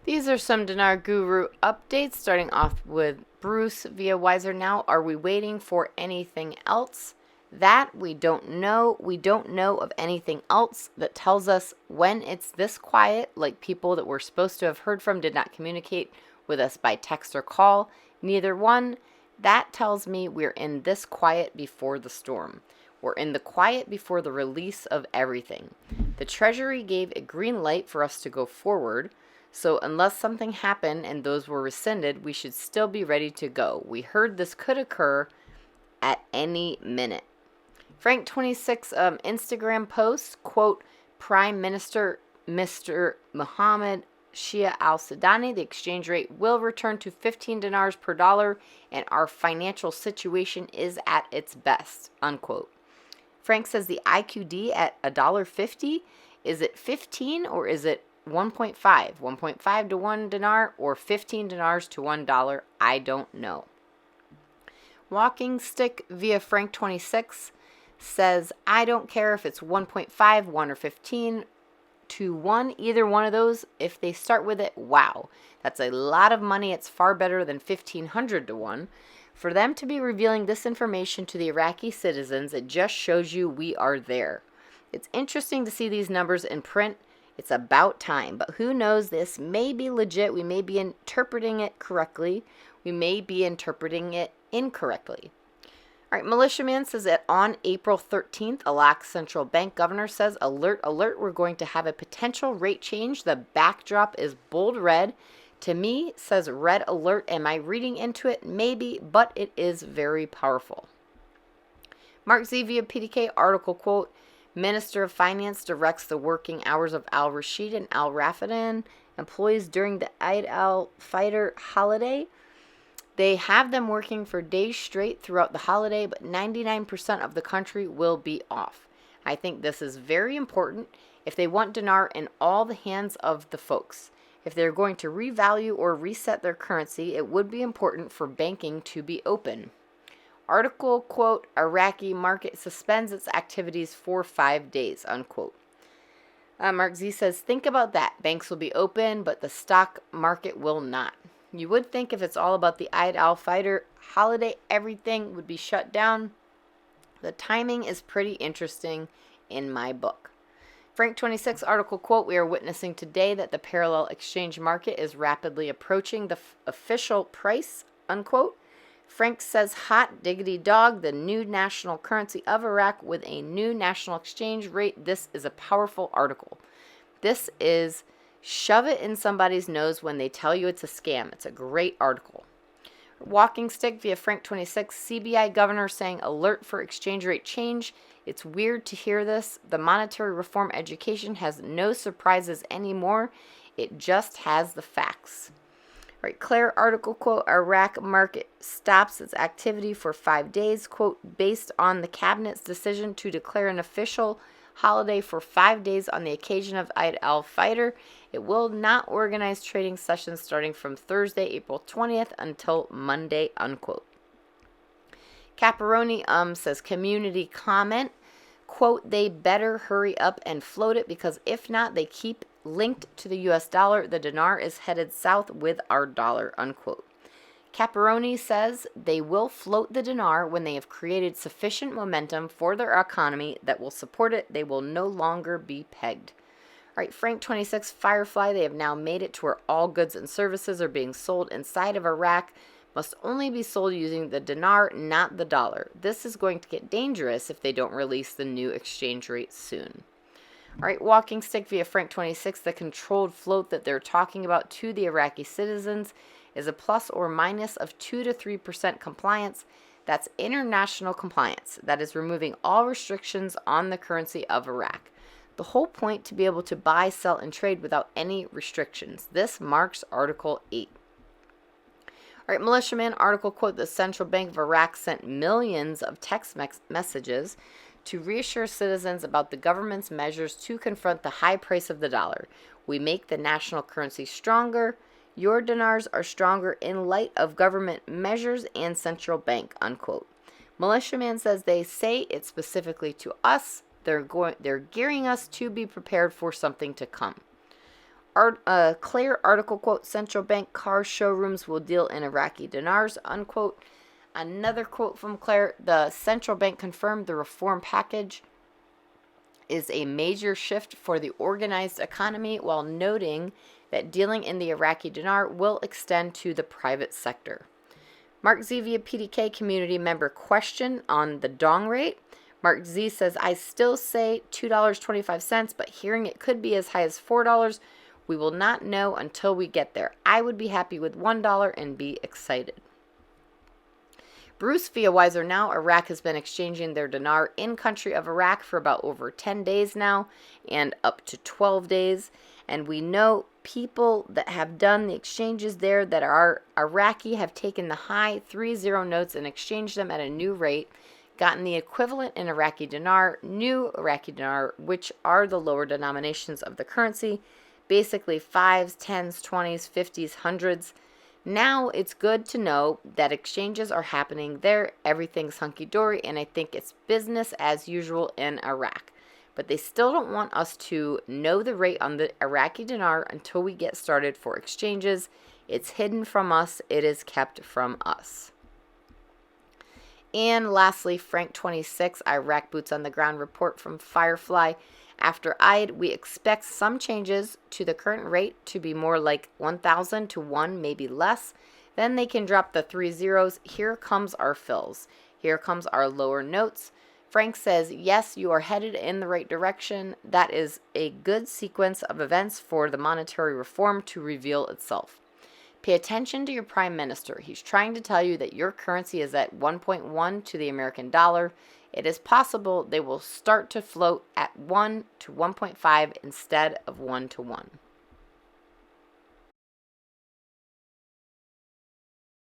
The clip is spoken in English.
These are some Dinar Guru updates, starting off with Bruce via Wiser Now. Are we waiting for anything else? That we don't know. We don't know of anything else that tells us when it's this quiet, like people that we're supposed to have heard from did not communicate with us by text or call. Neither one. That tells me we're in this quiet before the storm. We're in the quiet before the release of everything. The Treasury gave a green light for us to go forward. So unless something happened and those were rescinded, we should still be ready to go. We heard this could occur at any minute. Frank 26 Instagram post, quote, Prime Minister Mr. Mohammed Shia al-Sudani, the exchange rate will return to 15 dinars per dollar and our financial situation is at its best, unquote. Frank says the IQD at $1.50, is it 15 or is it 1.5? 1.5 to 1 dinar or 15 dinars to $1? I don't know. Walking Stick via Frank 26 says, I don't care if it's 1.5, 1 or 15 to 1, either one of those. If they start with it, wow. That's a lot of money. It's far better than 1,500 to 1. For them to be revealing this information to the Iraqi citizens, it just shows you we are there. It's interesting to see these numbers in print. It's about time, but who knows, this may be legit. We may be interpreting it correctly. We may be interpreting it incorrectly. All right, Militiaman says that on April 13th, Iraq Central Bank Governor says, alert, alert, we're going to have a potential rate change. The backdrop is bold red. To me, says red alert. Am I reading into it? Maybe, but it is very powerful. Mark Z via PDK article, quote, Minister of Finance directs the working hours of al-Rashid and al-Rafidan employees during the Eid al-Fitr holiday. They have them working for days straight throughout the holiday, but 99% of the country will be off. I think this is very important if they want dinar in all the hands of the folks. If they're going to revalue or reset their currency, it would be important for banking to be open. Article, quote, Iraqi market suspends its activities for 5 days, unquote. Mark Z says, think about that. Banks will be open, but the stock market will not. You would think if it's all about the Eid al-Fitr holiday, everything would be shut down. The timing is pretty interesting in my book. Frank 26 article, quote, we are witnessing today that the parallel exchange market is rapidly approaching the official price, unquote. Frank says, hot diggity dog, the new national currency of Iraq with a new national exchange rate. This is a powerful article. This is shove it in somebody's nose when they tell you it's a scam. It's a great article. Walking Stick via Frank 26, CBI governor saying alert for exchange rate change. It's weird to hear this. The monetary reform education has no surprises anymore. It just has the facts. Right, Claire article, quote, Iraq market stops its activity for 5 days, quote, based on the cabinet's decision to declare an official holiday for 5 days on the occasion of Eid al-Fitr. It will not organize trading sessions starting from Thursday, April 20th until Monday, unquote. Caparoni says community comment, quote, they better hurry up and float it because if not, they keep linked to the US dollar. The dinar is headed south with our dollar, unquote. Caparoni says they will float the dinar when they have created sufficient momentum for their economy that will support it. They will no longer be pegged. All right, Frank 26, Firefly, they have now made it to where all goods and services are being sold inside of Iraq must only be sold using the dinar, not the dollar. This is going to get dangerous if they don't release the new exchange rate soon. All right, Walking Stick via Frank 26, the controlled float that they're talking about to the Iraqi citizens is a plus or minus of 2 to 3% compliance. That's international compliance. That is removing all restrictions on the currency of Iraq. The whole point to be able to buy, sell, and trade without any restrictions. This marks Article 8. All right, Militiaman article, quote, the Central Bank of Iraq sent millions of text messages to reassure citizens about the government's measures to confront the high price of the dollar. We make the national currency stronger. Your dinars are stronger in light of government measures and central bank, unquote. Militiaman says they say it specifically to us. They're gearing us to be prepared for something to come. Claire article quote, central bank car showrooms will deal in Iraqi dinars, unquote. Another quote from Claire, the central bank confirmed the reform package is a major shift for the organized economy, while noting that dealing in the Iraqi dinar will extend to the private sector. Mark Z via PDK community member question on the dong rate. Mark Z says, I still say $2.25, but hearing it could be as high as $4, we will not know until we get there. I would be happy with $1 and be excited. Bruce via Wiser Now, Iraq has been exchanging their dinar in country of Iraq for about over 10 days now and up to 12 days. And we know people that have done the exchanges there that are Iraqi have taken the high 30 notes and exchanged them at a new rate, gotten the equivalent in Iraqi dinar, new Iraqi dinar, which are the lower denominations of the currency, basically 5s, 10s, 20s, 50s, 100s. Now it's good to know that exchanges are happening there. Everything's hunky-dory, and I think it's business as usual in Iraq. But they still don't want us to know the rate on the Iraqi dinar until we get started for exchanges. It's hidden from us. It is kept from us. And lastly, Frank26, Iraq Boots on the Ground report from Firefly. After Eid, we expect some changes to the current rate to be more like 1,000 to 1, maybe less. Then they can drop the 3 zeros. Here comes our fills. Here comes our lower notes. Frank says, yes, you are headed in the right direction. That is a good sequence of events for the monetary reform to reveal itself. Pay attention to your prime minister. He's trying to tell you that your currency is at 1.1 to the American dollar. It is possible they will start to float at 1 to 1.5 instead of 1 to 1.